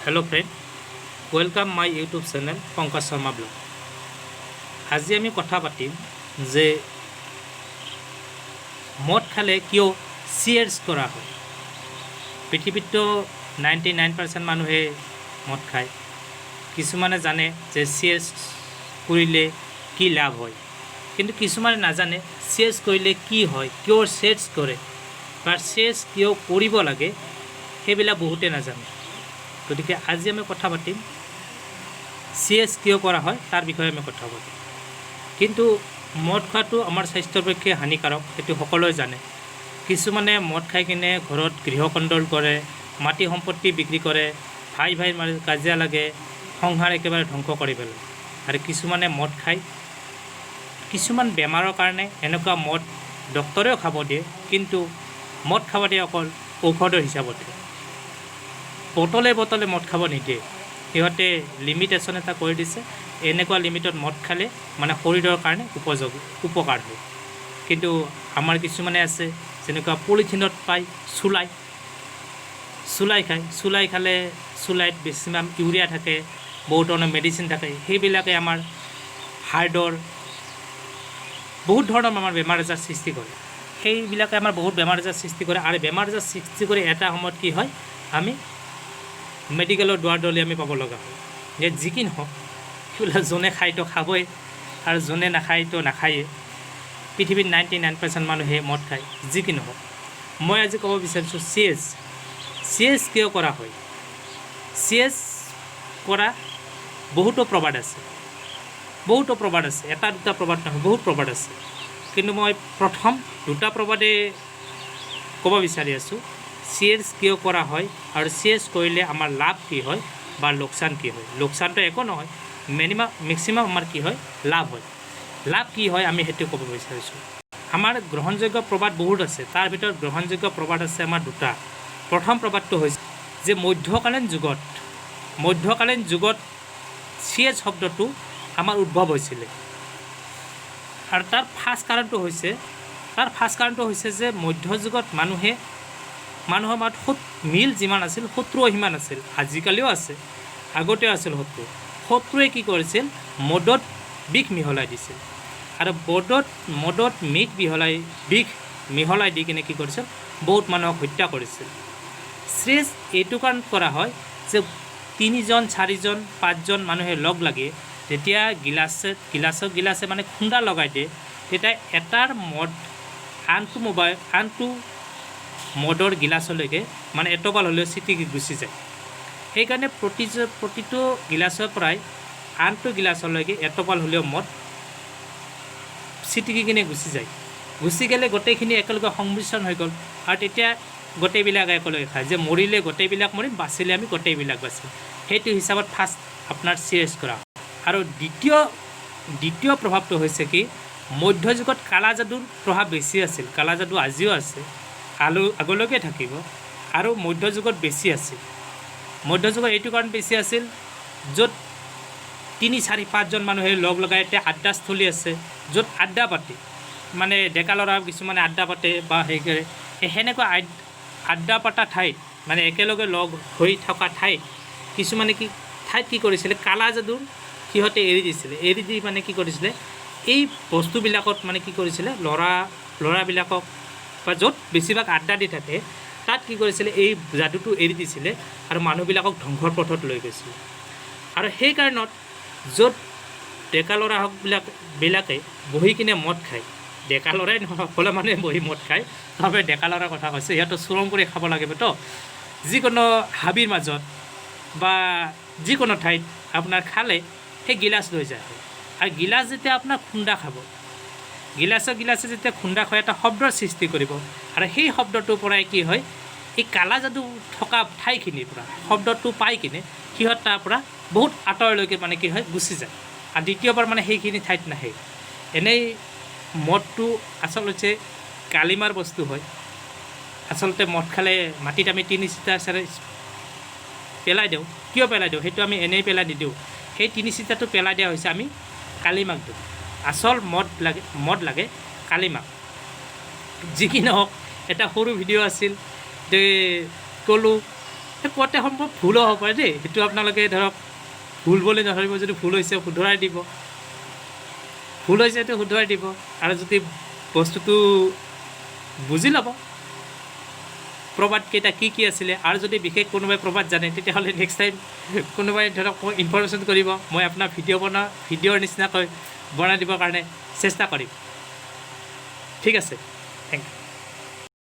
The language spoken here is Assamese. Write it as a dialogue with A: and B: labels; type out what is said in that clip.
A: Hello friend, welcome my YouTube channel Pankaj Sharma Blog. আজি আমি কথা পাতিম যে মদ খালে কিয় চিয়াৰ্ছ কৰা হয়। পৃথিৱীত 99% মানুহে মদ খায়। কিছুমানে জানে যে চিয়াৰ্ছ কৰিলে কি লাভ হয়, কিন্তু কিছুমানে নাজানে চিয়াৰ্ছ কৰিলে কি হয়, কিয় চিয়াৰ্ছ কৰে বা চিয়াৰ্ছ কিয় কৰিব লাগে, সেইবিলাক বহুতে নাজানে। গতিকে আজি আমি কথা পাতিম চিয়াৰ্ছ কিয় কৰা হয় তাৰ বিষয়ে আমি কথা পাতিম। কিন্তু মদ খোৱাটো আমাৰ স্বাস্থ্যৰ পক্ষে হানিকাৰক, সেইটো সকলোৱে জানে। কিছুমানে মদ খাই কিনে ঘৰত গৃহকন্দল কৰে, মাটি সম্পত্তি বিক্ৰী কৰে, ভাই মাজত কাজিয়া লাগে, সংসাৰ একেবাৰে ধ্বংস কৰি পেলায়। আৰু কিছুমানে মদ খায় কিছুমান বেমাৰৰ কাৰণে এনেকুৱা মদ ডক্তৰেও খাব দিয়ে, কিন্তু মদ খাব দিয়ে অকল ঔষধৰ হিচাপতে। বটলে মদ খাব নিদিয়ে, সিহঁতে লিমিটেশ্যন এটা কৰি দিছে। এনেকুৱা লিমিটত মদ খালে মানে শৰীৰৰ কাৰণে উপকাৰ হয়। কিন্তু আমাৰ কিছুমানে আছে যেনেকুৱা পলিথিনত পায় চুলাই খায়। চুলাই খালে চুলাইত বেছিমান ইউৰিয়া থাকে, বহুত ধৰণৰ মেডিচিন থাকে, সেইবিলাকে আমাৰ হাৰ্টৰ বহুত ধৰণৰ আমাৰ বেমাৰ আজাৰ সৃষ্টি কৰে। সেইবিলাকে আমাৰ বহুত বেমাৰ আজাৰ সৃষ্টি কৰে। আৰু বেমাৰ আজাৰ সৃষ্টি কৰি এটা সময়ত কি হয়, আমি মেডিকেলৰ দুৱাৰ দলি আমি পাব লগা হয়। যে যি কি নহওক, সেইবিলাক যোনে খায়তো খাবই আৰু যোনে নাখায়তো নাখায়েই। পৃথিৱীত 99% মানুহে মদ খায়। যি কি নহওক, মই আজি ক'ব বিচাৰিছোঁ চিয়াৰ্ছ কিয় কৰা হয়। চিয়াৰ্ছ কৰা বহুতো প্ৰবাদ আছে, এটা দুটা প্ৰবাদ নহয়, বহুত প্ৰবাদ আছে। কিন্তু মই প্ৰথম দুটা প্ৰবাদেই ক'ব বিচাৰি আছোঁ। চিয়াৰ্ছ কিয় কৰা হয় আৰু চিয়াৰ্ছ কৰিলে আমাৰ লাভ কি হয় বা লোকচান কি হয়। লোকচানটো একো নহয়, মেক্সিমাম আমাৰ কি হয়, লাভ হয়। লাভ কি হয় আমি সেইটো ক'ব বিচাৰিছোঁ। আমাৰ গ্ৰহণযোগ্য প্ৰবাদ বহুত আছে, তাৰ ভিতৰত গ্ৰহণযোগ্য প্ৰবাদ আছে আমাৰ দুটা। প্ৰথম প্ৰবাদটো হৈছে যে মধ্যকালীন যুগত চিয়াৰ্ছ শব্দটো আমাৰ উদ্ভৱ হৈছিলে। আৰু তাৰ ফাৰ্ষ্ট কাৰণটো হৈছে যে মধ্যযুগত মানুহৰ মাজত মিল যিমান আছিল, শত্ৰুও সিমান আছিল। আজিকালিও আছে, আগতেও আছিল শত্ৰুৱে কি কৰিছিল, মদত বিষ মিহলাই দিছিল। আৰু মদত বিষ মিহলাই দি কিনে কি কৰিছিল, বহুত মানুহক হত্যা কৰিছিল। চিয়াৰ্ছ এইটো কাৰণত কৰা হয় যে 3জন 4জন 5জন মানুহে লগ লাগি যেতিয়া গিলাচে মানে খুন্দা লগাই দিয়ে, তেতিয়া এটাৰ মদ আনটো মদৰ গিলাচলৈকে মানে এটোপাল হ'লেও ছিটিকি গুচি যায়। সেইকাৰণে প্ৰতিটো গিলাচৰ পৰাই আনটো গিলাচলৈকে এটোপাল হ'লেও মদ ছিটিকি কিনে গুচি গ'লে গোটেইখিনি একেলগে সংমিশ্ৰণ হৈ গ'ল। আৰু তেতিয়া গোটেইবিলাক একেলগে খায়, যে মৰিলে গোটেইবিলাক মৰিম, বাচিলে আমি গোটেইবিলাক বাচিম। সেইটো হিচাপত ফাৰ্ষ্ট আপোনাৰ চিয়াৰ্ছ কৰা। আৰু দ্বিতীয় প্ৰভাৱটো হৈছে কি, মধ্যযুগত কালাযাদুৰ প্ৰভাৱ বেছি আছিল। কালাযাদু আজিও আছে, আগলৈকে থাকিব। আৰু মধ্যযুগত বেছি আছিল। মধ্যযুগত এইটো কাৰণ বেছি আছিল, য'ত 3, 4, 5জন মানুহে লগ লগাই এতিয়া আড্ডাস্থলী আছে, য'ত আড্ডা পাতে, মানে ডেকা ল'ৰা কিছুমানে আড্ডা পাতে বা সেনেকুৱা আড্ডা পতা ঠাইত, মানে একেলগে লগ হৈ থকা ঠাইত কিছুমানে কি কৰিছিলে, কালাযাদুৰ সিহঁতে এৰি দি মানে কি কৰিছিলে, এই বস্তুবিলাকত মানে কি কৰিছিলে, ল'ৰাবিলাকক বা য'ত বেছিভাগ আড্ডা দি থাকে তাত কি কৰিছিলে, এই যাদুটো এৰি দিছিলে আৰু মানুহবিলাকক ধ্বংসৰ পথত লৈ গৈছিলে। আৰু সেই কাৰণত য'ত ডেকা ল'ৰাবিলাকে বহি কিনে মদ খায়, ডেকা ল'ৰাই নহয়, সকলো মানুহে বহি মদ খায়, তথাপি ডেকা ল'ৰাৰ কথা কৈছোঁ, সিহঁতো চুৰম কৰি খাব লাগিবতো। যিকোনো হাবিৰ মাজত বা যিকোনো ঠাইত আপোনাৰ খালে সেই গিলাচ লৈ যায়। আৰু গিলাচ যেতিয়া আপোনাৰ খুন্দা খাব, গিলাচে যেতিয়া খুন্দা খাই এটা শব্দৰ সৃষ্টি কৰিব। আৰু সেই শব্দটোৰ পৰাই কি হয়, এই কালাযাদু থকা ঠাইখিনিৰ পৰা শব্দটো পাই কিনে সিহঁত তাৰ পৰা বহুত আঁতৰলৈকে মানে কি হয়, গুচি যায়। আৰু দ্বিতীয়বাৰ মানে সেইখিনি ঠাইত নাহে। এনেই মদটো আচলতে কালিমাৰ বস্তু হয়। আচলতে মদ খালে মাটিত আমি 3 চিটা পেলাই দিওঁ। কিয় পেলাই দিওঁ, সেইটো আমি এনেই পেলাই নিদিওঁ। সেই 3 চিটাটো পেলাই দিয়া হৈছে আমি কালিমাক দিওঁ। আচল মদ লাগে কালিমাক। যি কি নহওক, এটা সৰু ভিডিঅ' আছিল, যে ক'লোঁ কোৱাতে সম্ভৱ ভুলো হ'ব পাৰে দেই, সেইটো আপোনালোকে ধৰক ভুল বুলি নধৰিব, যদি ভুল হৈছে শুধৰাই দিব, ভুল হৈছে সেইটো শুধৰাই দিব, আৰু যদি বস্তুটো বুজি ল'ব প্ৰবাদকেইটা কি কি আছিলে। আৰু যদি বিশেষ কোনোবাই প্ৰবাদ জানে তেতিয়াহ'লে নেক্সট টাইম কোনোবাই ধৰক মোক ইনফৰমেশ্যন কৰিব, মই আপোনাৰ ভিডিঅ'ৰ নিচিনাকৈ বনাই দিবৰ কাৰণে চেষ্টা কৰিম। ঠিক আছে, থেংক ইউ।